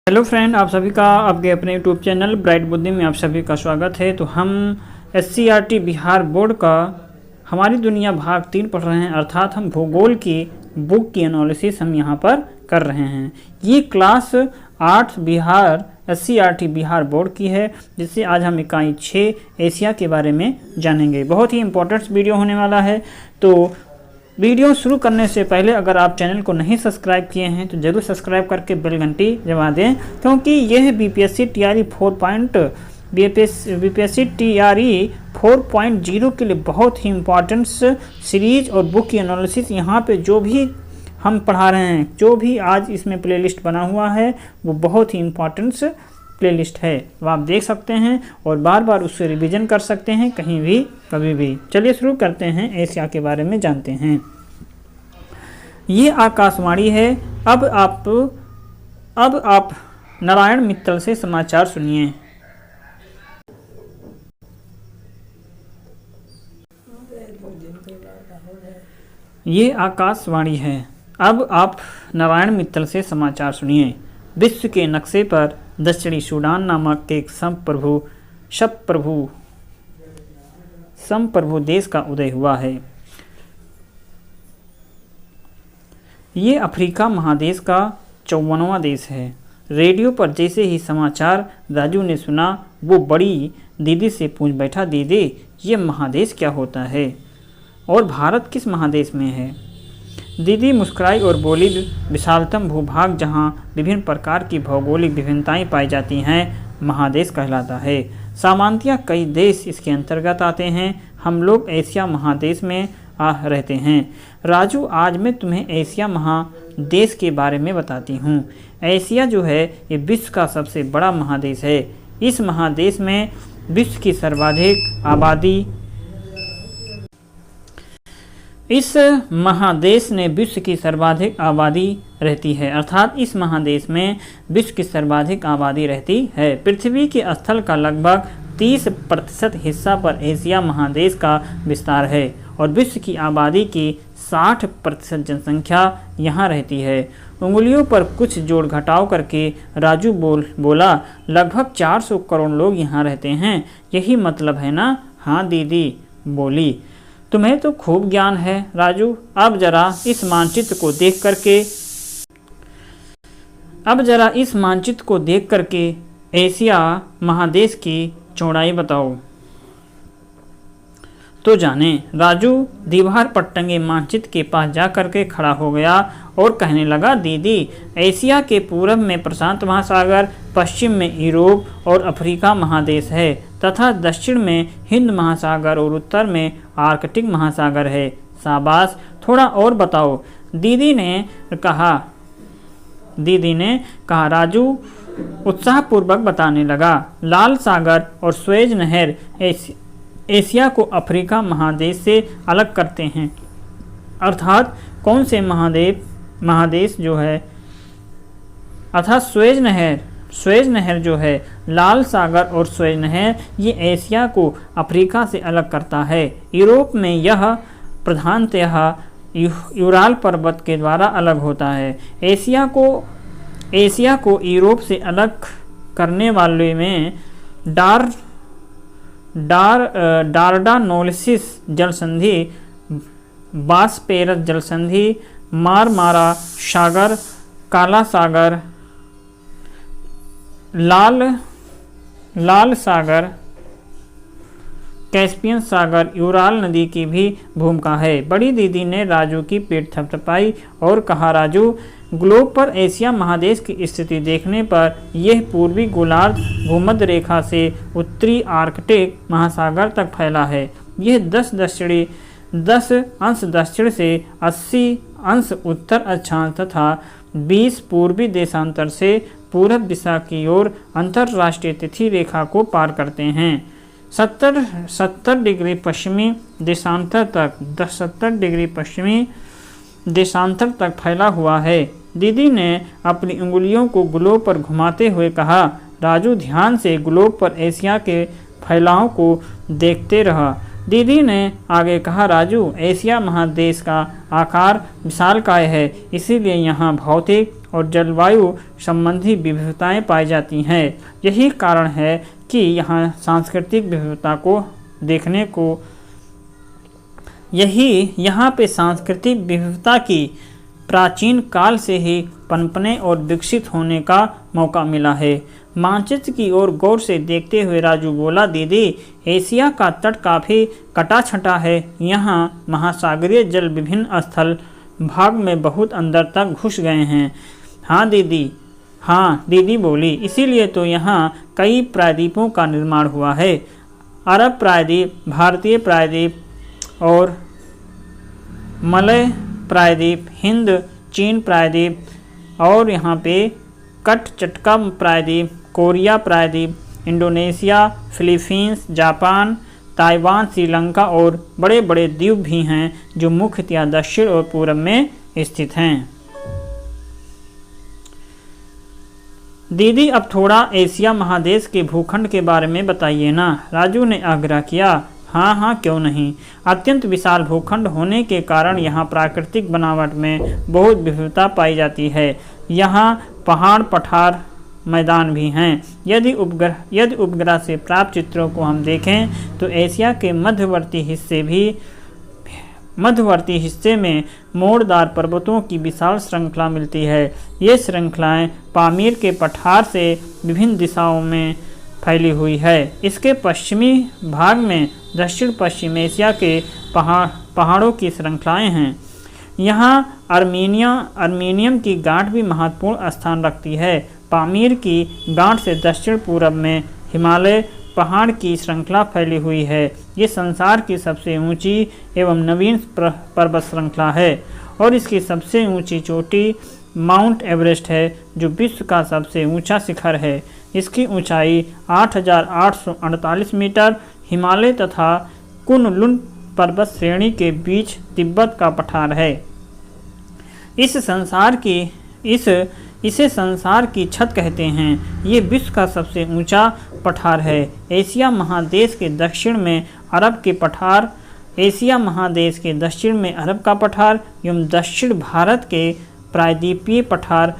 Hello friend, आप सभी का आपके अपने यूट्यूब चैनल ब्राइट बुद्धि में आप सभी का स्वागत है। तो हम SCERT बिहार बोर्ड का हमारी दुनिया भाग 3 पढ़ रहे हैं, अर्थात हम भूगोल की बुक की एनालिसिस हम यहाँ पर कर रहे हैं। ये class 8 Bihar SCERT Bihar board की है, जिससे आज हम इकाई 6 एशिया के बारे में जानेंगे। बहुत ही इंपॉर्टेंट वीडियो होने वाला है। तो वीडियो शुरू करने से पहले अगर आप चैनल को नहीं सब्सक्राइब किए हैं तो ज़रूर सब्सक्राइब करके बेल घंटी दबा दें, क्योंकि यह BPSC TRE 4.0 के लिए बहुत ही इम्पॉर्टेंट सीरीज और बुक की एनालिसिस यहाँ पे जो भी हम पढ़ा रहे हैं, जो भी आज इसमें प्लेलिस्ट बना हुआ है वो बहुत ही इम्पॉर्टेंट प्लेलिस्ट है। वो आप देख सकते हैं और बार बार उससे रिवीजन कर सकते हैं कहीं भी कभी भी। चलिए शुरू करते हैं, एशिया के बारे में जानते हैं। ये आकाशवाणी है। अब आप नारायण मित्तल से समाचार सुनिए। ये आकाशवाणी है। अब आप नारायण मित्तल से समाचार सुनिए। विश्व के नक्शे पर दक्षिणी सूडान नामक एक संप्रभु देश का उदय हुआ है। ये अफ्रीका महादेश का 54वां देश है। रेडियो पर जैसे ही समाचार राजू ने सुना, वो बड़ी दीदी से पूछ बैठा, दीदी ये महादेश क्या होता है और भारत किस महादेश में है? दीदी मुस्कुराई और बोली, विशालतम भूभाग जहाँ विभिन्न प्रकार की भौगोलिक विभिन्नताएं पाई जाती हैं, महादेश कहलाता है। सामान्यतः कई देश इसके अंतर्गत आते हैं। हम लोग एशिया महादेश में रहते हैं। राजू, आज मैं तुम्हें एशिया महादेश के बारे में बताती हूँ। एशिया जो है ये विश्व का सबसे बड़ा महादेश है। इस महादेश में विश्व की सर्वाधिक आबादी इस महादेश में विश्व की सर्वाधिक आबादी रहती है, अर्थात इस महादेश में विश्व की सर्वाधिक आबादी रहती है। पृथ्वी के स्थल का लगभग 30% हिस्सा पर एशिया महादेश का विस्तार है और विश्व की आबादी की 60% जनसंख्या यहाँ रहती है। उंगलियों पर कुछ जोड़ घटाव करके राजू बोला, लगभग 400 करोड़ लोग यहाँ रहते हैं। यही मतलब है ना? हाँ दीदी बोली। तुम्हें तो खूब ज्ञान है राजू। अब जरा इस मानचित्र को देख करके एशिया महादेश की चौड़ाई बताओ तो जाने। राजू दीवार पर टंगे मानचित्र के पास जा करके खड़ा हो गया और कहने लगा, दीदी एशिया के पूरब में प्रशांत महासागर, पश्चिम में यूरोप और अफ्रीका महादेश है तथा दक्षिण में हिंद महासागर और उत्तर में आर्कटिक महासागर है। शाबाश, थोड़ा और बताओ, दीदी ने कहा। राजू उत्साहपूर्वक बताने लगा। लाल सागर और स्वेज नहर एशिया को अफ्रीका महादेश से अलग करते हैं। अर्थात कौन से महादेश जो है, अर्थात स्वेज नहर जो है, लाल सागर और स्वेज नहर, ये एशिया को अफ्रीका से अलग करता है। यूरोप में यह प्रधानतः यूराल पर्वत के द्वारा अलग होता है। एशिया को यूरोप से अलग करने वाले में डार्डानोलिस जलसंधि, बासपेरस जलसंधि, मारमारा सागर, काला सागर, लाल सागर, कैस्पियन सागर, यूराल नदी की भी भूमिका है। बड़ी दीदी ने राजू की पीठ थपथपाई और कहा, राजू ग्लोब पर एशिया महादेश की स्थिति देखने पर यह पूर्वी गोलार्ध भूमध्य रेखा से उत्तरी आर्कटिक महासागर तक फैला है। यह 10 अंश दक्षिण से 80 अंश उत्तर अक्षांश तथा 20 पूर्वी देशांतर से पूरब दिशा की ओर अंतर्राष्ट्रीय तिथि रेखा को पार करते हैं। 70 डिग्री पश्चिमी देशांतर तक फैला हुआ है। दीदी ने अपनी उंगलियों को ग्लोब पर घुमाते हुए कहा। राजू ध्यान से ग्लोब पर एशिया के फैलाव को देखते रहा। दीदी ने आगे कहा, राजू एशिया महादेश का आकार विशालकाय है, इसीलिए यहाँ भौतिक और जलवायु संबंधी विविधताएं पाई जाती हैं। यही कारण है कि यहाँ सांस्कृतिक विविधता को देखने को यहाँ पे सांस्कृतिक विविधता की प्राचीन काल से ही पनपने और विकसित होने का मौका मिला है। मानचित्र की ओर गौर से देखते हुए राजू बोला, दीदी एशिया का तट काफ़ी कटा छटा है। यहाँ महासागरीय जल विभिन्न स्थल भाग में बहुत अंदर तक घुस गए हैं। हाँ दीदी बोली, इसीलिए तो यहाँ कई प्रायद्वीपों का निर्माण हुआ है। अरब प्रायद्वीप, भारतीय प्रायद्वीप और मलय प्रायद्वीप, हिंद चीन प्रायद्वीप और यहाँ पे कटचटका प्रायद्वीप, कोरिया प्रायद्वीप, Indonesia, Philippines, Japan, Taiwan, Sri Lanka और बड़े बड़े द्वीप भी हैं जो मुख्यतया दक्षिण और पूर्व में स्थित हैं। दीदी अब थोड़ा एशिया महादेश के भूखंड के बारे में बताइए ना, राजू ने आग्रह किया। हाँ क्यों नहीं। अत्यंत विशाल भूखंड होने के कारण यहाँ प्राकृतिक बनावट में बहुत विविधता पाई जाती है। यहाँ पहाड़, पठार, मैदान भी हैं। यदि उपग्रह से प्राप्त चित्रों को हम देखें तो एशिया के मध्यवर्ती हिस्से में मोड़दार पर्वतों की विशाल श्रृंखला मिलती है। ये श्रृंखलाएं पामीर के पठार से विभिन्न दिशाओं में फैली हुई है। इसके पश्चिमी भाग में दक्षिण पश्चिम एशिया के पहाड़ों की श्रृंखलाएं हैं। यहाँ अर्मीनियम की गांठ भी महत्वपूर्ण स्थान रखती है। पामीर की गांठ से दक्षिण पूर्व में हिमालय पहाड़ की श्रृंखला फैली हुई है। ये संसार की सबसे ऊंची एवं नवीन पर्वत श्रृंखला है और इसकी सबसे ऊंची चोटी माउंट एवरेस्ट है, जो विश्व का सबसे ऊंचा शिखर है। इसकी ऊंचाई 8,848 मीटर। हिमालय तथा कुनलुन पर्वत श्रेणी के बीच तिब्बत का पठार है। इसे संसार की छत कहते हैं। ये विश्व का सबसे ऊंचा पठार है। एशिया महादेश के दक्षिण में अरब का पठार एवं दक्षिण भारत के प्रायद्वीपीय पठार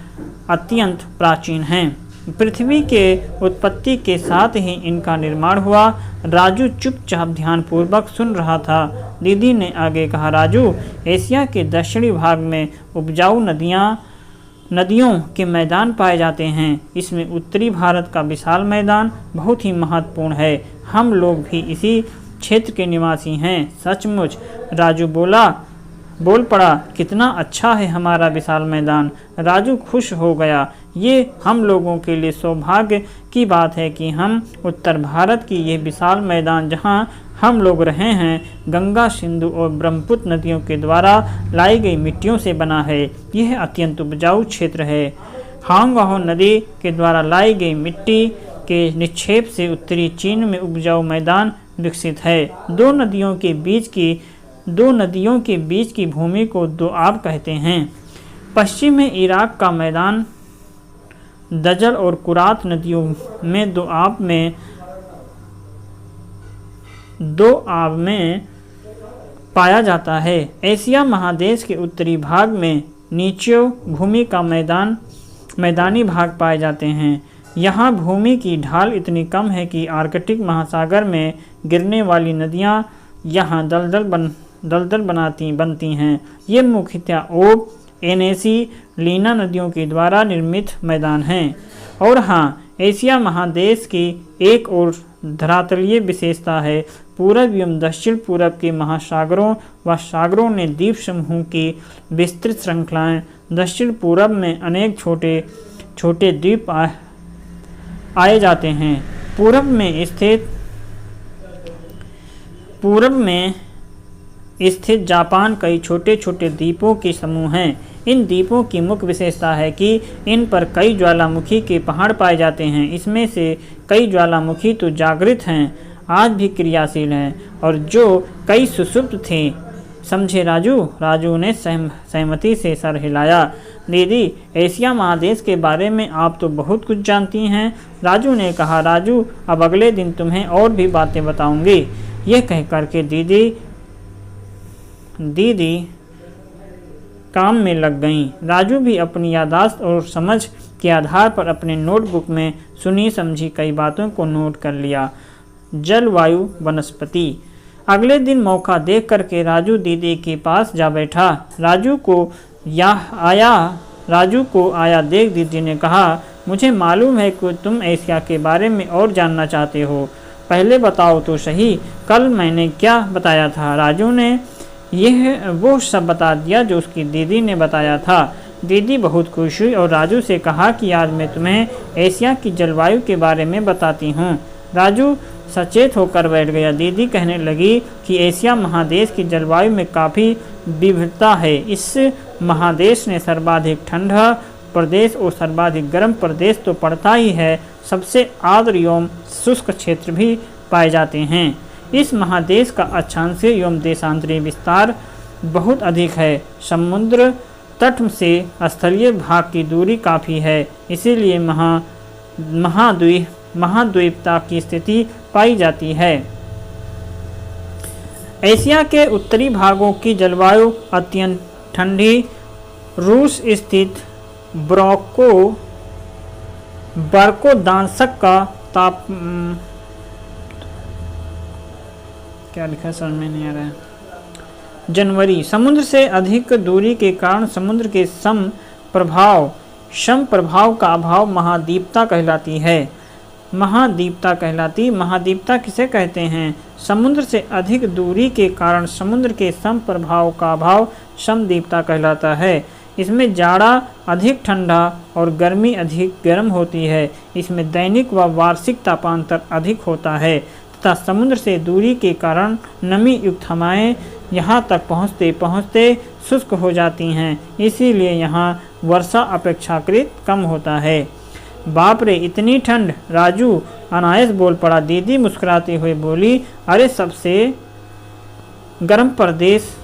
अत्यंत प्राचीन हैं। पृथ्वी के उत्पत्ति के साथ ही इनका निर्माण हुआ। राजू चुपचाप ध्यानपूर्वक सुन रहा था। दीदी ने आगे कहा, राजू, एशिया के दक्षिणी भाग में उपजाऊ नदियों के मैदान पाए जाते हैं। इसमें उत्तरी भारत का विशाल मैदान बहुत ही महत्वपूर्ण है। हम लोग भी इसी क्षेत्र के निवासी हैं। सचमुच, राजू बोल पड़ा, कितना अच्छा है हमारा विशाल मैदान। राजू खुश हो गया। ये हम लोगों के लिए सौभाग्य की बात है कि हम उत्तर भारत की ये विशाल मैदान जहाँ हम लोग रहे हैं, गंगा, सिंधु और ब्रह्मपुत्र नदियों के द्वारा लाई गई मिट्टियों से बना है। यह अत्यंत उपजाऊ क्षेत्र है। हांगहो नदी के द्वारा लाई गई मिट्टी के निक्षेप से उत्तरी चीन में उपजाऊ मैदान विकसित है। दो नदियों के बीच की भूमि को दोआब कहते हैं। पश्चिम में इराक का मैदान दजल और कुरात नदियों में दोआब में पाया जाता है। एशिया महादेश के उत्तरी भाग में नीचों भूमि का मैदानी भाग पाए जाते हैं। यहाँ भूमि की ढाल इतनी कम है कि आर्कटिक महासागर में गिरने वाली नदियाँ यहाँ दलदल बनती हैं। ये मुख्यतः ओब, एनेसी, लीना नदियों के द्वारा निर्मित मैदान हैं। और हाँ, एशिया महादेश की एक और धरातलीय विशेषता है। पूर्व एवं दक्षिण पूर्व के महासागरों व सागरों ने द्वीप समूह की विस्तृत श्रृंखलाएं। दक्षिण पूर्व में अनेक छोटे छोटे द्वीप आए जाते हैं। पूर्व में स्थित जापान कई छोटे छोटे द्वीपों के समूह हैं। इन द्वीपों की मुख्य विशेषता है कि इन पर कई ज्वालामुखी के पहाड़ पाए जाते हैं। इसमें से कई ज्वालामुखी तो जागृत हैं, आज भी क्रियाशील हैं, और जो कई सुषुप्त थे। समझे राजू ने सहमति से सर हिलाया। दीदी, एशिया महादेश के बारे में आप तो बहुत कुछ जानती हैं, राजू ने कहा। राजू, अब अगले दिन तुम्हें और भी बातें बताऊंगी। यह कह करके दीदी काम में लग गईं। राजू भी अपनी याददाश्त और समझ के आधार पर अपने नोटबुक में सुनी समझी कई बातों को नोट कर लिया। जलवायु, वनस्पति। अगले दिन मौका देख करके राजू दीदी के पास जा बैठा। राजू को आया देख दीदी ने कहा, मुझे मालूम है कि तुम एशिया के बारे में और जानना चाहते हो, पहले बताओ तो सही, कल मैंने क्या बताया था। राजू ने यह वो सब बता दिया जो उसकी दीदी ने बताया था। दीदी बहुत खुश हुई और राजू से कहा कि आज मैं तुम्हें एशिया की जलवायु के बारे में बताती हूँ। राजू सचेत होकर बैठ गया। दीदी कहने लगी कि एशिया महादेश की जलवायु में काफ़ी विविधता है। इस महादेश ने सर्वाधिक ठंडा प्रदेश और सर्वाधिक गर्म प्रदेश तो पड़ता ही है, सबसे आर्द्र एवं शुष्क क्षेत्र भी पाए जाते हैं। इस महादेश का अक्षांशीय एवं देशांतरीय विस्तार बहुत अधिक है। समुद्र तट से स्थलीय भाग की दूरी काफ़ी है, इसीलिए महाद्वीपता की स्थिति पाई जाती है। एशिया के उत्तरी भागों की जलवायु अत्यंत ठंडी, रूस स्थित बर्कोदांसक का क्या लिखा है समझ में नहीं आ रहा है। जनवरी। समुद्र से अधिक दूरी के कारण समुद्र के सम प्रभाव का अभाव महाद्वीपता कहलाती है। महाद्वीपता किसे कहते हैं? समुद्र से अधिक दूरी के कारण समुद्र के सम प्रभाव का अभाव समद्वीपता कहलाता है। इसमें जाड़ा अधिक ठंडा और गर्मी अधिक गर्म होती है। इसमें दैनिक व वार्षिक तापांतर अधिक होता है तथा समुद्र से दूरी के कारण नमी युक्त हवाएं यहाँ तक पहुँचते पहुँचते शुष्क हो जाती हैं, इसीलिए यहाँ वर्षा अपेक्षाकृत कम होता है। बाप रे, इतनी ठंड! राजू अनायास बोल पड़ा। दीदी मुस्कुराते हुए बोली, अरे सबसे गर्म प्रदेश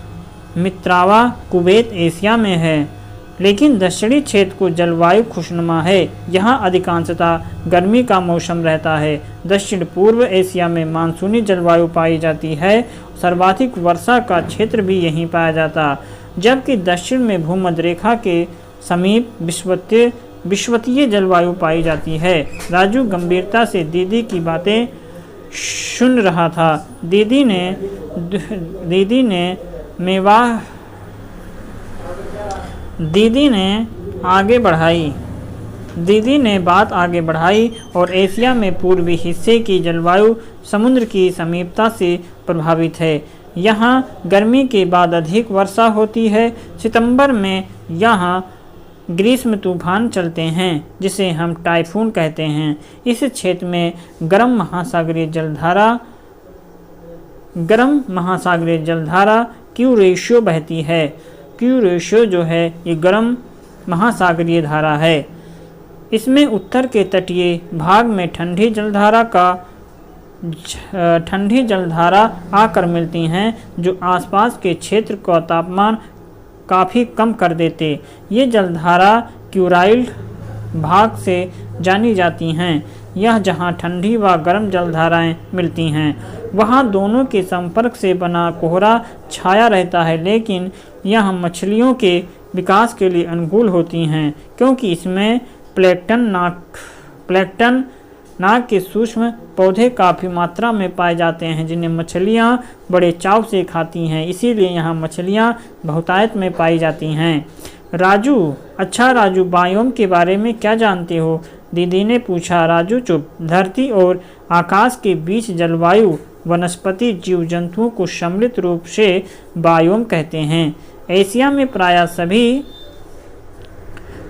मित्रावा कुवैत एशिया में है, लेकिन दक्षिणी क्षेत्र को जलवायु खुशनुमा है। यहाँ अधिकांशतः गर्मी का मौसम रहता है। दक्षिण पूर्व एशिया में मानसूनी जलवायु पाई जाती है। सर्वाधिक वर्षा का क्षेत्र भी यहीं पाया जाता, जबकि दक्षिण में भूमध्य रेखा के समीप विषुवतीय जलवायु पाई जाती है। राजू गंभीरता से दीदी की बातें सुन रहा था। दीदी ने बात आगे बढ़ाई और एशिया में पूर्वी हिस्से की जलवायु समुद्र की समीपता से प्रभावित है। यहाँ गर्मी के बाद अधिक वर्षा होती है। सितंबर में यहाँ ग्रीष्म तूफान चलते हैं, जिसे हम टाइफून कहते हैं। इस क्षेत्र में गर्म महासागरीय जलधारा क्यूरेशियो बहती है। क्यूरेशियो जो है ये गर्म महासागरीय धारा है। इसमें उत्तर के तटीय भाग में ठंडी जलधारा आकर मिलती हैं, जो आसपास के क्षेत्र का तापमान काफ़ी कम कर देते। ये जलधारा क्यूराइल्ड भाग से जानी जाती हैं। यह जहाँ ठंडी व गर्म जलधाराएं मिलती हैं, वहाँ दोनों के संपर्क से बना कोहरा छाया रहता है, लेकिन यह मछलियों के विकास के लिए अनुकूल होती हैं, क्योंकि इसमें प्लैंकटन नाक के सूक्ष्म पौधे काफ़ी मात्रा में पाए जाते हैं, जिन्हें मछलियाँ बड़े चाव से खाती हैं। इसीलिए यहाँ मछलियाँ बहुतायत में पाई जाती हैं। राजू, अच्छा राजू, बायोम के बारे में क्या जानते हो? दीदी ने पूछा। राजू चुप। धरती और आकाश के बीच जलवायु, वनस्पति, जीव जंतुओं को सम्मिलित रूप से बायोम कहते हैं। एशिया में प्रायः सभी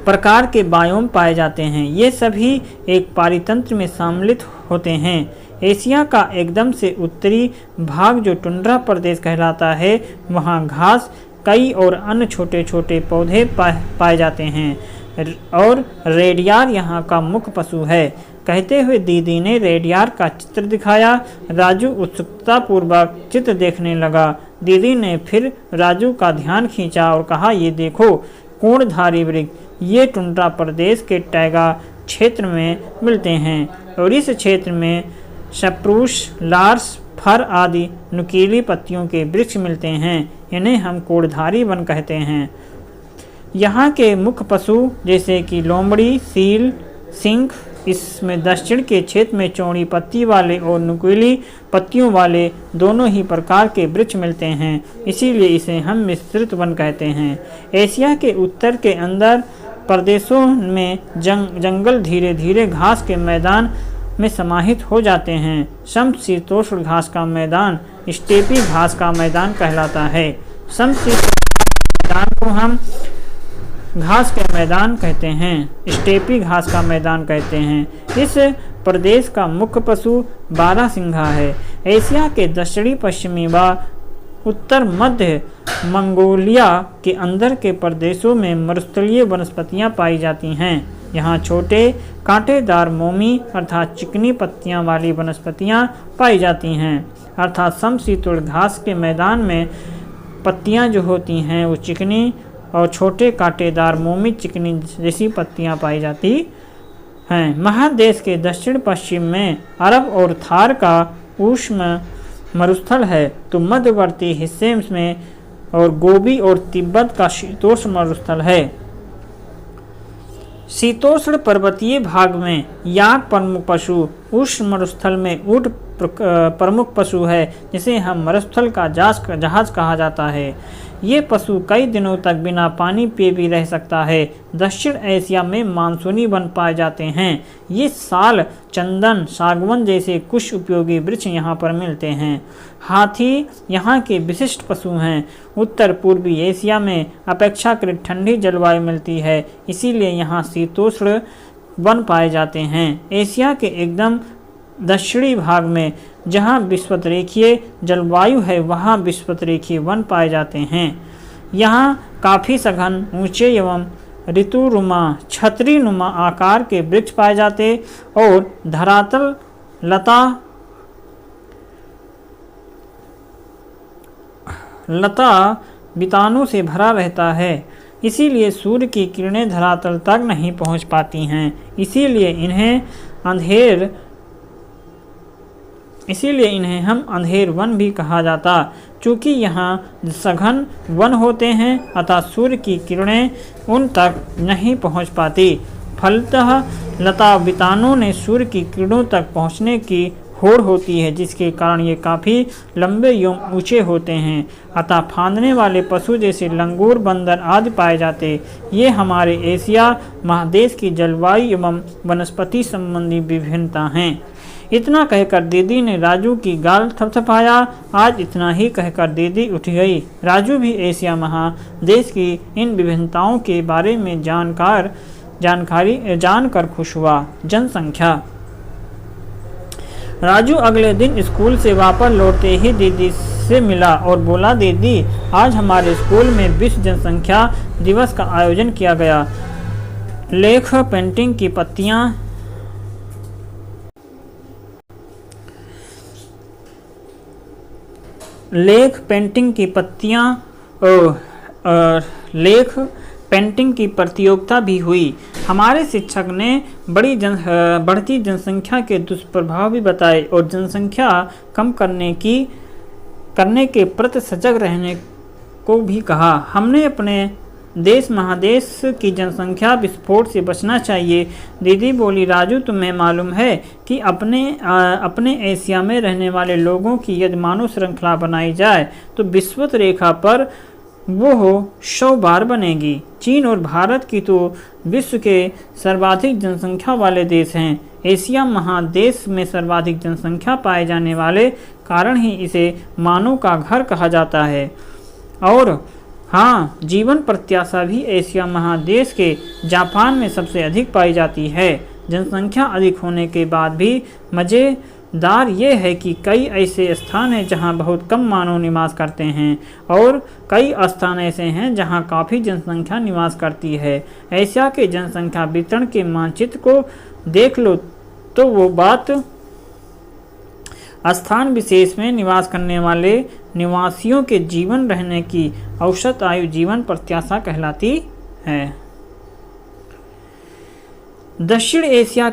प्रकार के बायोम पाए जाते हैं। ये सभी एक पारितंत्र में सम्मिलित होते हैं। एशिया का एकदम से उत्तरी भाग जो टुंड्रा प्रदेश कहलाता है, वहाँ घास, कई और अन्य छोटे छोटे पौधे पाए जाते हैं और रेडियार यहाँ का मुख्य पशु है। कहते हुए दीदी ने रेडियार का चित्र दिखाया। राजू उत्सुकतापूर्वक चित्र देखने लगा। दीदी ने फिर राजू का ध्यान खींचा और कहा, ये देखो, कोणधारी वृक्ष, ये टुंड्रा प्रदेश के टैगा क्षेत्र में मिलते हैं और इस क्षेत्र में सप्रूस, लार्स, फर आदि नुकीली पत्तियों के वृक्ष मिलते हैं। इन्हें हम कोणधारी वन कहते हैं। यहाँ के मुख्य पशु जैसे कि लोमड़ी, सील, सिंह। इसमें दक्षिण के क्षेत्र में चौड़ी पत्ती वाले और नुकीली पत्तियों वाले दोनों ही प्रकार के वृक्ष मिलते हैं, इसीलिए इसे हम मिश्रित वन कहते हैं। एशिया के उत्तर के अंदर प्रदेशों में जंगल धीरे धीरे घास के मैदान में समाहित हो जाते हैं। समशीतोष्ण घास का मैदान स्टेपी घास का मैदान कहलाता है। समशीतोष्ण मैदान को हम घास के मैदान कहते हैं, स्टेपी घास का मैदान कहते हैं। इस प्रदेश का मुख्य पशु बारहसिंघा है। एशिया के दक्षिणी पश्चिमी व उत्तर मध्य मंगोलिया के अंदर के प्रदेशों में मरुस्थलीय वनस्पतियां पाई जाती हैं। यहाँ छोटे कांटेदार मोमी अर्थात चिकनी पत्तियां वाली वनस्पतियां पाई जाती हैं। अर्थात समशीतोष्ण घास के मैदान में पत्तियां जो होती हैं वो चिकनी और छोटे कांटेदार मोमी चिकनी जैसी पत्तियां पाई जाती हैं। महादेश के दक्षिण पश्चिम में अरब और थार का उष्ण मरुस्थल है, तो मध्यवर्ती हिस्से में और गोबी और तिब्बत का शीतोष्ण मरुस्थल है। शीतोष्ण पर्वतीय भाग में याक प्रमुख पशु, उष्ण मरुस्थल में ऊंट प्रमुख पशु है, जिसे हम मरुस्थल का जहाज कहा जाता है। ये पशु कई दिनों तक बिना पानी पिए भी रह सकता है। दक्षिण एशिया में मानसूनी वन पाए जाते हैं। ये साल, चंदन, सागवन जैसे कुछ उपयोगी वृक्ष यहाँ पर मिलते हैं। हाथी यहाँ के विशिष्ट पशु हैं। उत्तर पूर्वी एशिया में अपेक्षाकृत ठंडी जलवायु मिलती है, इसीलिए यहाँ शीतोष्ण वन पाए जाते हैं। एशिया के एकदम दक्षिणी भाग में जहाँ विषुवतरेखीय जलवायु है वहाँ विषुवतरेखीय वन पाए जाते हैं। यहाँ काफ़ी सघन, ऊंचे एवं ऋतुनुमा, छतरीनुमा आकार के वृक्ष पाए जाते और धरातल लता वितानों से भरा रहता है, इसीलिए सूर्य की किरणें धरातल तक नहीं पहुँच पाती हैं। इसीलिए इन्हें हम अंधेर वन भी कहा जाता। चूँकि यहाँ सघन वन होते हैं अतः सूर्य की किरणें उन तक नहीं पहुँच पाती। फलतः लता वितानों ने सूर्य की किरणों तक पहुँचने की होड़ होती है, जिसके कारण ये काफ़ी लंबे एवं ऊंचे होते हैं। अतः फांदने वाले पशु जैसे लंगूर, बंदर आदि पाए जाते। ये हमारे एशिया महादेश की जलवायु एवं वनस्पति संबंधी विभिन्नता हैं। इतना कहकर दीदी ने राजू की गाल थपथपाया। आज इतना ही कहकर दीदी उठ गई। राजू भी एशिया महादेश की इन विभिन्नताओं के बारे में जानकर खुश हुआ। जनसंख्या। राजू अगले दिन स्कूल से वापस लौटते ही दीदी से मिला और बोला, दीदी आज हमारे स्कूल में विश्व जनसंख्या दिवस का आयोजन किया गया। लेख पेंटिंग की पत्तियां लेख पेंटिंग की प्रतियोगिता भी हुई। हमारे शिक्षक ने बढ़ती जनसंख्या के दुष्प्रभाव भी बताए और जनसंख्या कम करने के प्रति सजग रहने को भी कहा। हमने अपने देश महादेश की जनसंख्या विस्फोट से बचना चाहिए। दीदी बोली, राजू तुम्हें मालूम है कि अपने एशिया में रहने वाले लोगों की यदि मानव श्रृंखला बनाई जाए तो विषुवत रेखा पर वो 100 बार बनेगी। चीन और भारत की तो विश्व के सर्वाधिक जनसंख्या वाले देश हैं। एशिया महादेश में सर्वाधिक जनसंख्या पाए जाने वाले कारण ही इसे मानव का घर कहा जाता है। और हाँ, जीवन प्रत्याशा भी एशिया महादेश के जापान में सबसे अधिक पाई जाती है। जनसंख्या अधिक होने के बाद भी मज़ेदार ये है कि कई ऐसे स्थान हैं जहाँ बहुत कम मानव निवास करते हैं और कई स्थान ऐसे हैं जहाँ काफ़ी जनसंख्या निवास करती है। एशिया के जनसंख्या वितरण के मानचित्र को देख लो तो वो बात स्थान विशेष में निवास करने वाले निवासियों के जीवन रहने की औसत आयु जीवन प्रत्याशा कहलाती है। दक्षिण एशिया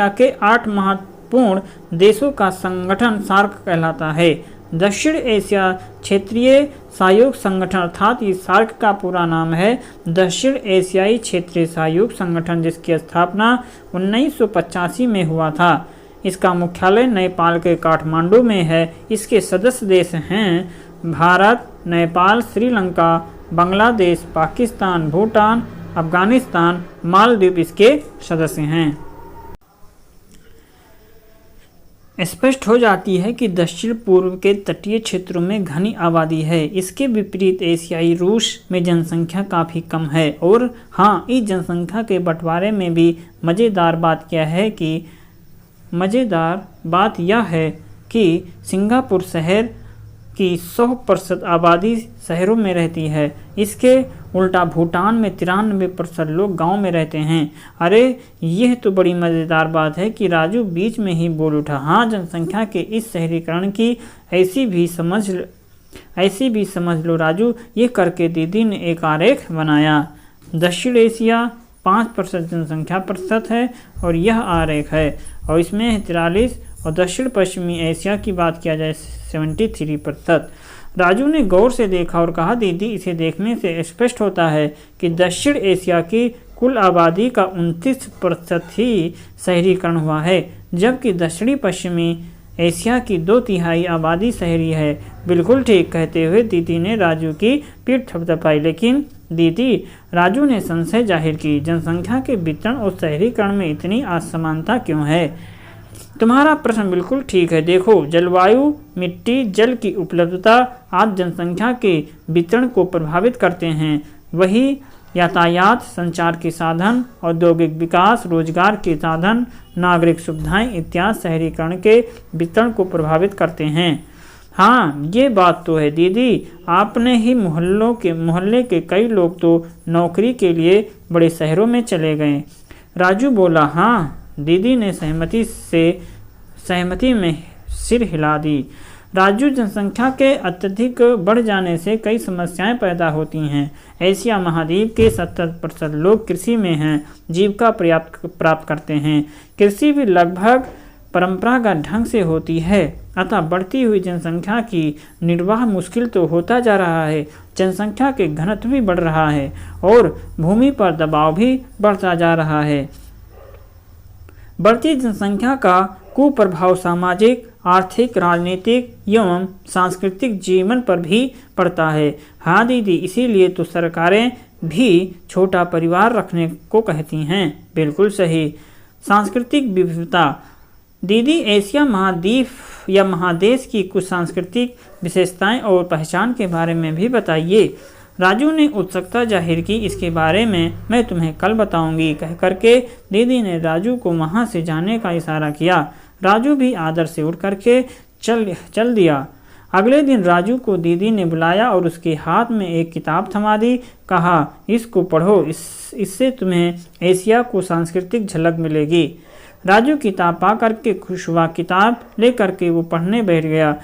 के 8 महत्वपूर्ण देशों का संगठन सार्क कहलाता है। दक्षिण एशिया क्षेत्रीय सहयोग संगठन अर्थात ये सार्क का पूरा नाम है दक्षिण एशियाई क्षेत्रीय सहयोग संगठन, जिसकी स्थापना 1985 में हुआ था। इसका मुख्यालय नेपाल के काठमांडू में है। इसके सदस्य देश हैं भारत, नेपाल, श्रीलंका, बांग्लादेश, पाकिस्तान, भूटान, अफगानिस्तान, मालदीव इसके सदस्य हैं। स्पष्ट हो जाती है कि दक्षिण पूर्व के तटीय क्षेत्रों में घनी आबादी है। इसके विपरीत एशियाई रूस में जनसंख्या काफ़ी कम है। और हाँ, इस जनसंख्या के बंटवारे में भी मज़ेदार बात यह है कि सिंगापुर शहर की 100% आबादी शहरों में रहती है। इसके उल्टा भूटान में 93% लोग गांव में रहते हैं। अरे यह तो बड़ी मज़ेदार बात है कि राजू बीच में ही बोल उठा। हाँ, जनसंख्या के इस शहरीकरण की ऐसी भी समझ लो राजू, ये करके दीदी ने एक आरेख बनाया। दक्षिण एशिया 5% जनसंख्या प्रतिशत है और यह आरेख है, और इसमें 43, और दक्षिण पश्चिमी एशिया की बात किया जाए 73%। राजू ने गौर से देखा और कहा, दीदी इसे देखने से स्पष्ट होता है कि दक्षिण एशिया की कुल आबादी का 29% ही शहरीकरण हुआ है, जबकि दक्षिणी पश्चिमी एशिया की 2/3 आबादी शहरी है। बिल्कुल ठीक कहते हुए दीदी ने राजू की पीठ थपथपाई। लेकिन दीदी, राजू ने संशय जाहिर की, जनसंख्या के वितरण और शहरीकरण में इतनी असमानता क्यों है? तुम्हारा प्रश्न बिल्कुल ठीक है। देखो, जलवायु, मिट्टी, जल की उपलब्धता आदि जनसंख्या के वितरण को प्रभावित करते हैं। वही यातायात, संचार के साधन, औद्योगिक विकास, रोजगार के साधन, नागरिक सुविधाएं इत्यादि शहरीकरण के वितरण को प्रभावित करते हैं। हाँ, ये बात तो है दीदी। आपने ही मोहल्ले के कई लोग तो नौकरी के लिए बड़े शहरों में चले गए। राजू बोला। हाँ, दीदी ने सहमति में सिर हिला दी। राजू, जनसंख्या के अत्यधिक बढ़ जाने से कई समस्याएं पैदा होती हैं। एशिया महाद्वीप के 70% लोग कृषि में हैं, जीविका प्राप्त करते हैं। कृषि भी लगभग परंपरागत ढंग से होती है, अतः बढ़ती हुई जनसंख्या की निर्वाह मुश्किल तो होता जा रहा है। जनसंख्या के घनत्व भी बढ़ रहा है और भूमि पर दबाव भी बढ़ता जा रहा है। बढ़ती जनसंख्या का कुप्रभाव सामाजिक, आर्थिक, राजनीतिक एवं सांस्कृतिक जीवन पर भी पड़ता है। हाँ दीदी, इसीलिए तो सरकारें भी छोटा परिवार रखने को कहती हैं। बिल्कुल सही। सांस्कृतिक विविधता। दीदी, एशिया महाद्वीप या महादेश की कुछ सांस्कृतिक विशेषताएं और पहचान के बारे में भी बताइए। राजू ने उत्सुकता जाहिर की। इसके बारे में मैं तुम्हें कल बताऊंगी, कह करके दीदी ने राजू को वहां से जाने का इशारा किया। राजू भी आदर से उठ करके चल दिया। अगले दिन राजू को दीदी ने बुलाया और उसके हाथ में एक किताब थमा दी। कहा, इसको पढ़ो, इससे तुम्हें एशिया को सांस्कृतिक झलक मिलेगी। राजू किताब पा करके खुश हुआ। किताब लेकर के वो पढ़ने बैठ गया।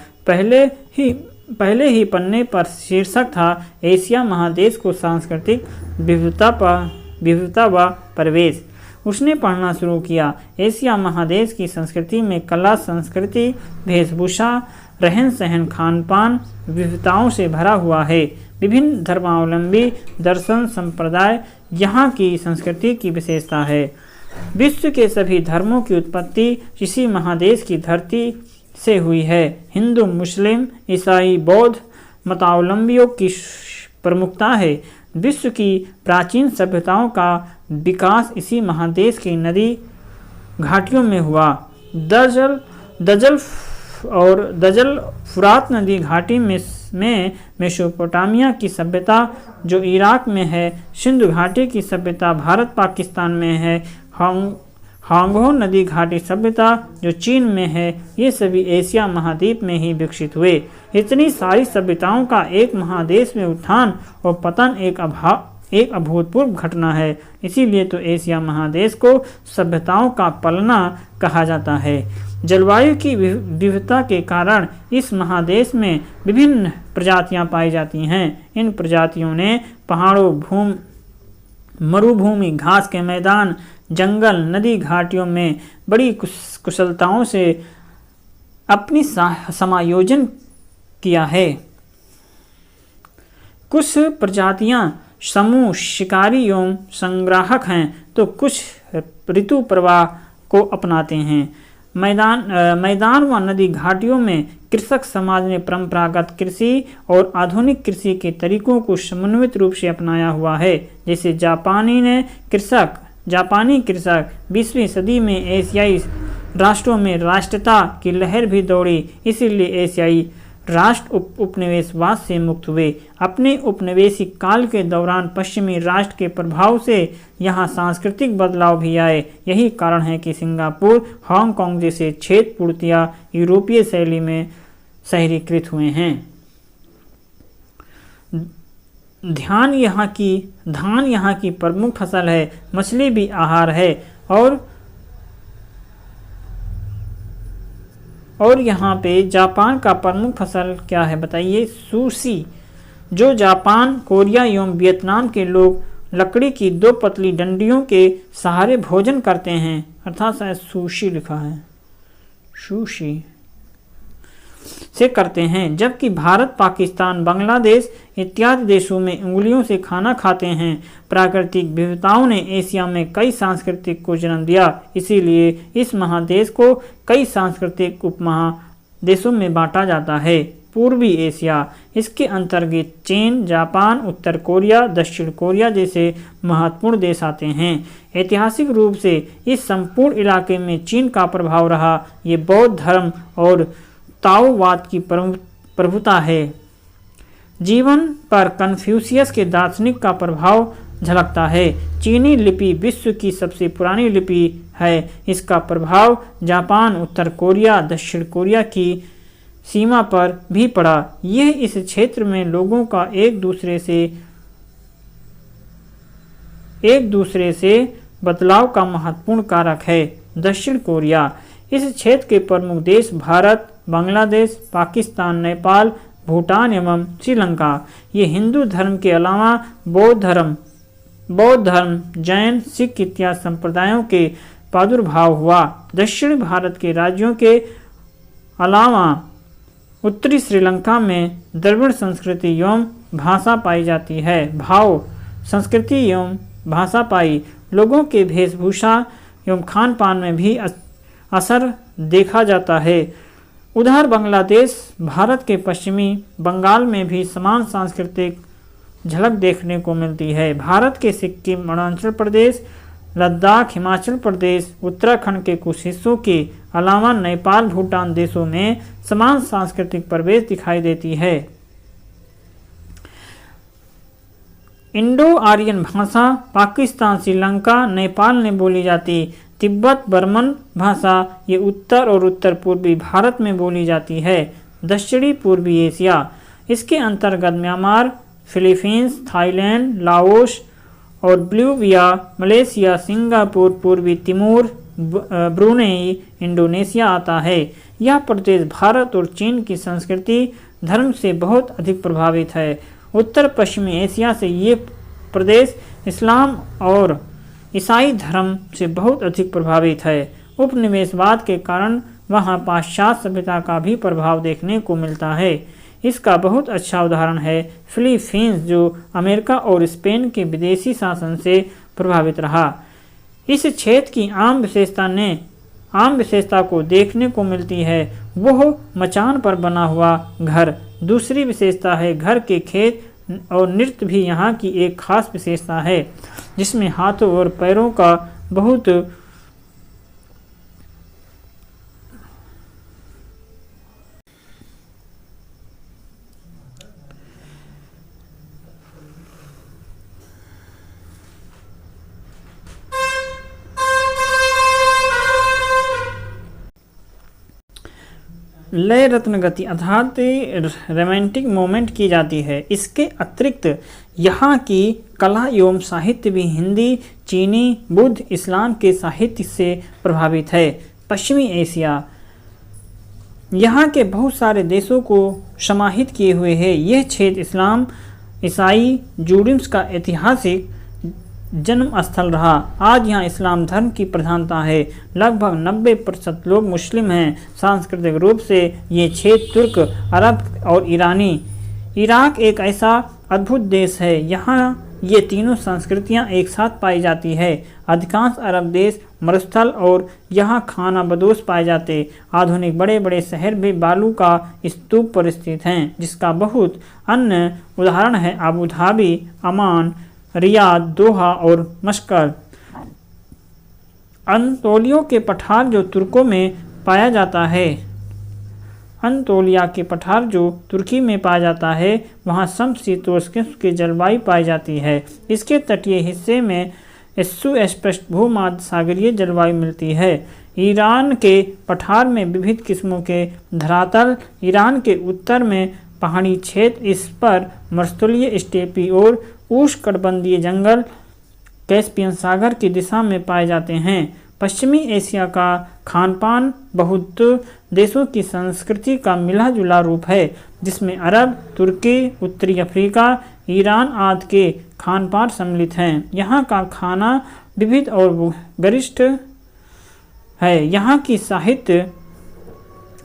पहले ही पन्ने पर शीर्षक था, एशिया महादेश को सांस्कृतिक विविधता व प्रवेश। उसने पढ़ना शुरू किया। एशिया महादेश की संस्कृति में कला, संस्कृति, वेशभूषा, रहन सहन, खान पान विविधताओं से भरा हुआ है। विभिन्न धर्मावलंबी, दर्शन, संप्रदाय यहाँ की संस्कृति की विशेषता है। विश्व के सभी धर्मों की उत्पत्ति इसी महादेश की धरती से हुई है। हिंदू, मुस्लिम, ईसाई, बौद्ध मतावलंबियों की प्रमुखता है। विश्व की प्राचीन सभ्यताओं का विकास इसी महादेश की नदी घाटियों में हुआ। दजल फुरात नदी घाटी में मेसोपोटामिया की सभ्यता जो इराक में है, सिंधु घाटी की सभ्यता भारत पाकिस्तान में है, हांगहो नदी घाटी सभ्यता जो चीन में है, ये सभी एशिया महाद्वीप में ही विकसित हुए। इतनी सारी सभ्यताओं का एक महादेश में उत्थान और पतन एक अभूतपूर्व घटना है। इसीलिए तो एशिया महादेश को सभ्यताओं का पलना कहा जाता है। जलवायु की विविधता के कारण इस महादेश में विभिन्न प्रजातियां पाई जाती हैं। इन प्रजातियों ने पहाड़ों, मरुभूमि, घास के मैदान, जंगल, नदी घाटियों में बड़ी कुशलताओं से अपनी समायोजन किया है। कुछ प्रजातियां समूह शिकारी एवं संग्राहक हैं तो कुछ ऋतु प्रवाह को अपनाते हैं। मैदान व नदी घाटियों में कृषक समाज ने परंपरागत कृषि और आधुनिक कृषि के तरीकों को समन्वित रूप से अपनाया हुआ है। जैसे जापानी कृषक 20वीं सदी में एशियाई राष्ट्रों में राष्ट्रीयता की लहर भी दौड़ी, इसीलिए एशियाई राष्ट्र उपनिवेशवाद से मुक्त हुए। अपने उपनिवेशिक काल के दौरान पश्चिमी राष्ट्र के प्रभाव से यहाँ सांस्कृतिक बदलाव भी आए। यही कारण है कि सिंगापुर, हांगकांग जैसे क्षेत्र पूर्णतया यूरोपीय शैली में शहरीकृत हुए हैं। धान यहाँ की प्रमुख फसल है, मछली भी आहार है और यहाँ पे जापान का प्रमुख फसल क्या है बताइए? सुशी, जो जापान, कोरिया एवं वियतनाम के लोग लकड़ी की 2 पतली डंडियों के सहारे भोजन करते हैं, अर्थात शायद सुशी लिखा है, सुशी से करते हैं। जबकि भारत, पाकिस्तान, बांग्लादेश इत्यादि देशों में उंगलियों से खाना खाते हैं। प्राकृतिक विविधताओं ने एशिया में कई सांस्कृतिक को जन्म दिया, इसीलिए इस महादेश को कई सांस्कृतिक उपमहादेशों में बांटा जाता है। पूर्वी एशिया, इसके अंतर्गत चीन, जापान, उत्तर कोरिया, दक्षिण कोरिया जैसे महत्वपूर्ण देश आते हैं। ऐतिहासिक रूप से इस संपूर्ण इलाके में चीन का प्रभाव रहा। ये बौद्ध धर्म और ताओवाद की प्रभुता है। जीवन पर कन्फ्यूशियस के दार्शनिक का प्रभाव झलकता है। चीनी लिपि विश्व की सबसे पुरानी लिपि है। इसका प्रभाव जापान, उत्तर कोरिया, दक्षिण कोरिया की सीमा पर भी पड़ा। यह इस क्षेत्र में लोगों का एक दूसरे से बदलाव का महत्वपूर्ण कारक है। दक्षिण कोरिया, इस क्षेत्र के प्रमुख देश भारत, बांग्लादेश, पाकिस्तान, नेपाल, भूटान एवं श्रीलंका। ये हिंदू धर्म के अलावा बौद्ध धर्म, जैन, सिख इत्यादि संप्रदायों के प्रादुर्भाव हुआ। दक्षिण भारत के राज्यों के अलावा उत्तरी श्रीलंका में द्रविड़ संस्कृति एवं भाषा पाई जाती है। भाव संस्कृति एवं भाषा पाई। लोगों के वेशभूषा एवं खान पान में भी असर देखा जाता है। उधर बांग्लादेश, भारत के पश्चिमी बंगाल में भी समान सांस्कृतिक झलक देखने को मिलती है। भारत के सिक्किम, अरुणाचल प्रदेश, लद्दाख, हिमाचल प्रदेश, उत्तराखंड के कुछ हिस्सों के अलावा नेपाल, भूटान देशों में समान सांस्कृतिक प्रवेश दिखाई देती है। इंडो आर्यन भाषा पाकिस्तान, श्रीलंका, नेपाल में बोली जाती। तिब्बत बर्मन भाषा ये उत्तर और उत्तर पूर्वी भारत में बोली जाती है। दक्षिणी पूर्वी एशिया, इसके अंतर्गत म्यांमार, फिलीपींस, थाईलैंड, लाओस और बोलिविया, मलेशिया, सिंगापुर, पूर्वी तिमोर, ब्रुनेई, इंडोनेशिया आता है। यह प्रदेश भारत और चीन की संस्कृति धर्म से बहुत अधिक प्रभावित है। उत्तर पश्चिमी एशिया से ये प्रदेश इस्लाम और ईसाई धर्म से बहुत अधिक प्रभावित है। उपनिवेशवाद के कारण वहाँ पाश्चात्य सभ्यता का भी प्रभाव देखने को मिलता है। इसका बहुत अच्छा उदाहरण है फिलीपींस, जो अमेरिका और स्पेन के विदेशी शासन से प्रभावित रहा। इस क्षेत्र की आम विशेषता को देखने को मिलती है वह मचान पर बना हुआ घर। दूसरी विशेषता है घर के खेत और नृत्य भी यहाँ की एक खास विशेषता है, जिसमें हाथों और पैरों का बहुत लय रत्न गति अर्थात रोमांटिक मोमेंट की जाती है। इसके अतिरिक्त यहाँ की कला एवं साहित्य भी हिंदी, चीनी, बुद्ध, इस्लाम के साहित्य से प्रभावित है। पश्चिमी एशिया यहाँ के बहुत सारे देशों को समाहित किए हुए है। यह क्षेत्र इस्लाम, ईसाई, जूडिज्म का ऐतिहासिक जन्म स्थल रहा। आज यहाँ इस्लाम धर्म की प्रधानता है। लगभग 90% लोग मुस्लिम हैं। सांस्कृतिक रूप से ये क्षेत्र तुर्क, अरब और ईरानी। इराक एक ऐसा अद्भुत देश है। यहाँ ये तीनों संस्कृतियाँ एक साथ पाई जाती है। अधिकांश अरब देश मरुस्थल और यहाँ खाना बदोश पाए जाते। आधुनिक बड़े बड़े शहर भी बालू का स्तूप पर स्थित हैं, जिसका बहुत अन्य उदाहरण है अबू धाबी, अमान, रियाद, दोहा और मस्कट। अनतोलिया के पठार जो तुर्कों में पाया जाता है अनतोलिया के पठार जो तुर्की में पाया जाता है, वहाँ समशीतोष्ण की जलवायु पाई जाती है। इसके तटीय हिस्से में सुस्पष्ट भूमध्य सागरीय जलवायु मिलती है। ईरान के पठार में विविध किस्मों के धरातल, ईरान के उत्तर में पहाड़ी क्षेत्र, इस पर मरुस्थलीय स्टेपी और उष्णकटिबंधीय जंगल कैस्पियन सागर की दिशा में पाए जाते हैं। पश्चिमी एशिया का खान पान बहुत देशों की संस्कृति का मिला जुला रूप है, जिसमें अरब, तुर्की, उत्तरी अफ्रीका, ईरान आदि के खान पान सम्मिलित हैं। यहाँ का खाना विविध और गरिष्ठ है। यहाँ की साहित्य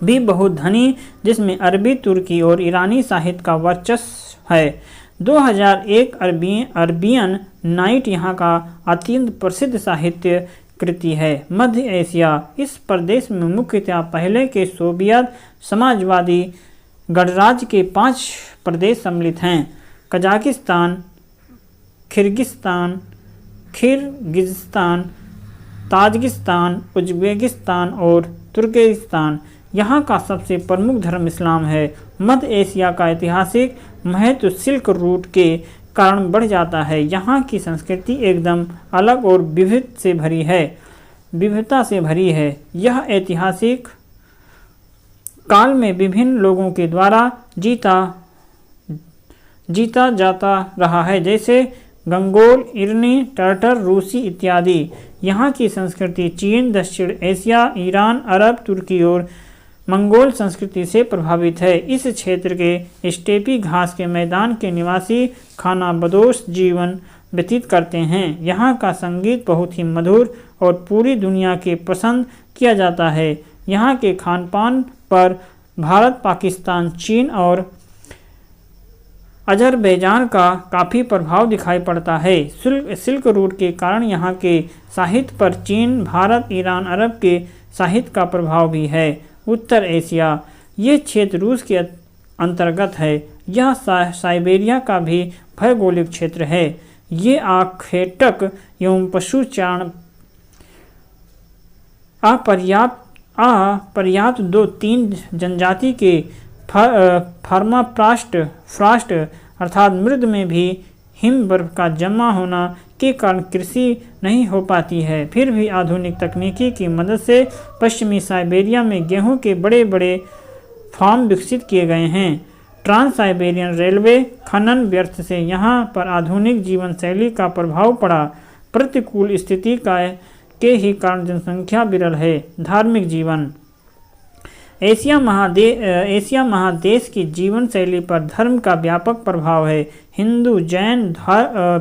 भी बहुत धनी, जिसमें अरबी, तुर्की और ईरानी साहित्य का वर्चस्व है। 2001 अरबियन नाइट यहाँ का अत्यंत प्रसिद्ध साहित्य कृति है। मध्य एशिया, इस प्रदेश में मुख्यतः पहले के सोवियत समाजवादी गणराज्य के 5 प्रदेश सम्मिलित हैं: कजाकिस्तान, किर्गिस्तान, ताजिकिस्तान, उज्बेकिस्तान और तुर्कमेनिस्तान। यहाँ का सबसे प्रमुख धर्म इस्लाम है। मध्य एशिया का ऐतिहासिक महत्व सिल्क रूट के कारण बढ़ जाता है। यहाँ की संस्कृति एकदम अलग और विविधता से भरी है। यह ऐतिहासिक काल में विभिन्न लोगों के द्वारा जीता जाता रहा है, जैसे गंगोल, इरनी, टर्टर, रूसी इत्यादि। यहाँ की संस्कृति चीन, दक्षिण एशिया, ईरान, अरब, तुर्की और मंगोल संस्कृति से प्रभावित है। इस क्षेत्र के स्टेपी घास के मैदान के निवासी खानाबदोश जीवन व्यतीत करते हैं। यहाँ का संगीत बहुत ही मधुर और पूरी दुनिया के पसंद किया जाता है। यहाँ के खान पान पर भारत, पाकिस्तान, चीन और अजरबैजान का काफ़ी प्रभाव दिखाई पड़ता है। सिल्क रूट के कारण यहाँ के साहित्य पर चीन, भारत, ईरान, अरब के साहित्य का प्रभाव भी है। उत्तर एशिया, ये क्षेत्र रूस के अंतर्गत है। यह साइबेरिया का भी भौगोलिक क्षेत्र है। ये आखेटक एवं पशुचारण अपर्याप्त 2-3 जनजाति के फ्रास्ट अर्थात मृद में भी हिम बर्फ का जमा होना के कारण कृषि नहीं हो पाती है। फिर भी आधुनिक तकनीकी की मदद से पश्चिमी साइबेरिया में गेहूं के बड़े बड़े फार्म विकसित किए गए हैं। ट्रांस साइबेरियन रेलवे खनन व्यर्थ से यहाँ पर आधुनिक जीवन शैली का प्रभाव पड़ा। प्रतिकूल स्थिति के ही कारण जनसंख्या विरल है। धार्मिक जीवन, एशिया महादेश की जीवन शैली पर धर्म का व्यापक प्रभाव है। हिंदू, जैन,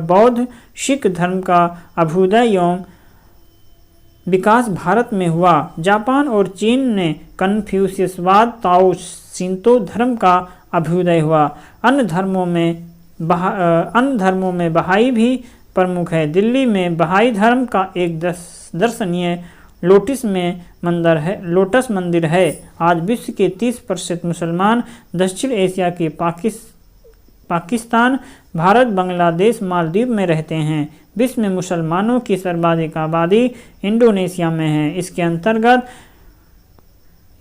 बौद्ध, सिख धर्म का अभ्युदय एवं विकास भारत में हुआ। जापान और चीन ने कन्फ्यूशियसवाद, ताओ, शिंतो धर्म का अभ्युदय हुआ। अन्य धर्मों में बहाई भी प्रमुख है। दिल्ली में बहाई धर्म का एक दर्शनीय लोटस मंदिर है। आज विश्व के 30% मुसलमान दक्षिण एशिया के पाकिस्तान, भारत, बांग्लादेश, मालदीव में रहते हैं। विश्व में मुसलमानों की सर्वाधिक आबादी इंडोनेशिया में है।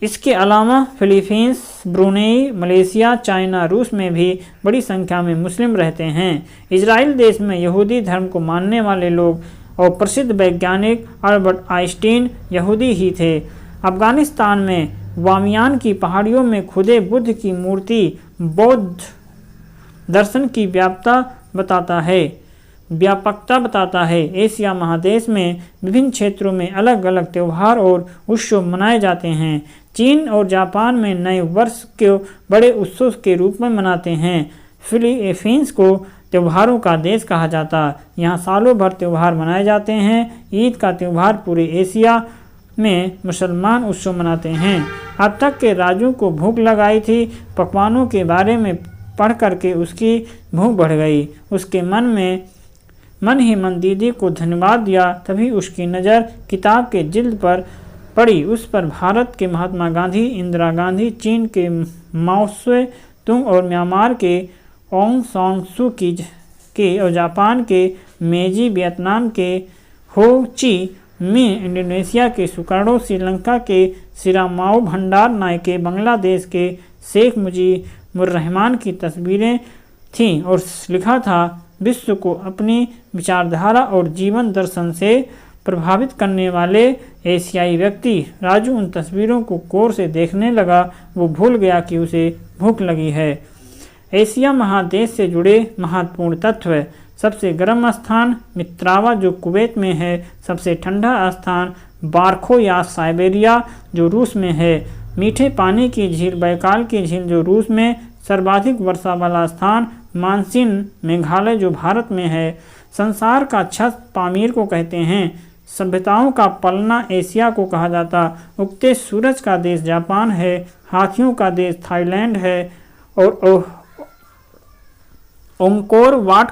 इसके अलावा फिलीपींस, ब्रुनेई, मलेशिया, चाइना, रूस में भी बड़ी संख्या में मुस्लिम रहते हैं। इजराइल देश में यहूदी धर्म को मानने वाले लोग और प्रसिद्ध वैज्ञानिक अल्बर्ट आइंस्टीन यहूदी ही थे। अफगानिस्तान में बामियान की पहाड़ियों में खुदे बुद्ध की मूर्ति बौद्ध दर्शन की व्यापकता बताता है। एशिया महादेश में विभिन्न क्षेत्रों में अलग अलग त्यौहार और उत्सव मनाए जाते हैं। चीन और जापान में नए वर्ष को बड़े उत्सव के रूप में मनाते हैं। फिलीपींस को त्योहारों का देश कहा जाता। यहाँ सालों भर त्यौहार मनाए जाते हैं। ईद का त्यौहार पूरे एशिया में मुसलमान उत्सव मनाते हैं। अब तक के राज्यों को भूख लगाई थी। पकवानों के बारे में पढ़ करके उसकी भूख बढ़ गई। उसके मन ही मन दीदी को धन्यवाद दिया। तभी उसकी नज़र किताब के जिल्द पर पड़ी। उस पर भारत के महात्मा गांधी, इंदिरा गांधी, चीन के माओ त्से तुंग और म्यांमार के ऑंग सान सू की और जापान के मेजी, वियतनाम के हो ची मिन्ह, इंडोनेशिया के सुकार्नो, श्रीलंका के सिरामाओ भंडार नायके, बांग्लादेश के शेख मुजीबुर रहमान की तस्वीरें थीं और लिखा था, विश्व को अपनी विचारधारा और जीवन दर्शन से प्रभावित करने वाले एशियाई व्यक्ति। राजू उन तस्वीरों को गौर से देखने लगा। वो भूल गया कि उसे भूख लगी है। एशिया महादेश से जुड़े महत्वपूर्ण तत्व। सबसे गर्म स्थान मित्रावा जो कुवैत में है। सबसे ठंडा स्थान बारखो या साइबेरिया जो रूस में है। मीठे पानी की झील बैकाल की झील जो रूस में। सर्वाधिक वर्षा वाला स्थान मानसिन मेघालय जो भारत में है। संसार का छत पामीर को कहते हैं। सभ्यताओं का पलना एशिया को कहा जाता। उगते सूरज का देश जापान है। हाथियों का देश थाईलैंड है। और अंकोर वाट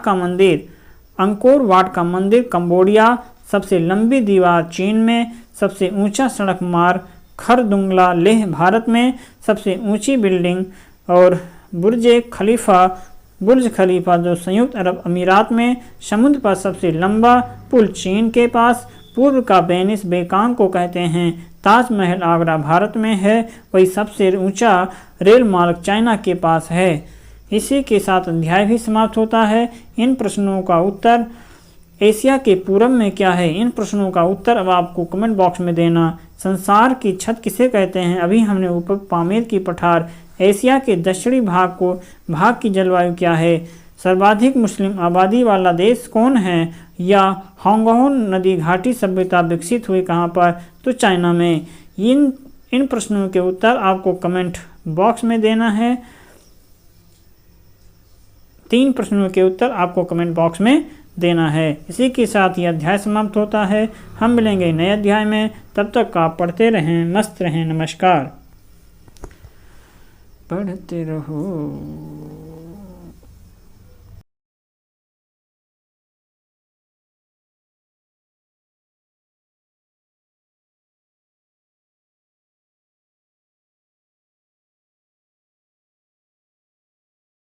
का मंदिर कंबोडिया। सबसे लंबी दीवार चीन में। सबसे ऊंचा सड़क मार्ग खरदुंगला लेह भारत में। सबसे ऊंची बिल्डिंग और बुर्ज खलीफा जो संयुक्त अरब अमीरात में। समुद्र पर सबसे लंबा पुल चीन के पास। पूर्व का वेनिस बेकांग को कहते हैं। ताजमहल आगरा भारत में है। वही सबसे ऊंचा रेल मार्ग चाइना के पास है। इसी के साथ अध्याय भी समाप्त होता है। इन प्रश्नों का उत्तर एशिया के पूरब में क्या है, इन प्रश्नों का उत्तर अब आपको कमेंट बॉक्स में देना। संसार की छत किसे कहते हैं, अभी हमने ऊपर पामीर की पठार। एशिया के दक्षिणी भाग की जलवायु क्या है। सर्वाधिक मुस्लिम आबादी वाला देश कौन है, या हांगकांग नदी घाटी सभ्यता विकसित हुई कहाँ पर, तो चाइना में। इन प्रश्नों के उत्तर आपको कमेंट बॉक्स में देना है। 3 प्रश्नों के उत्तर आपको कमेंट बॉक्स में देना है। इसी के साथ यह अध्याय समाप्त होता है। हम मिलेंगे नए अध्याय में। तब तक आप पढ़ते रहें, मस्त रहें। नमस्कार। पढ़ते रहो।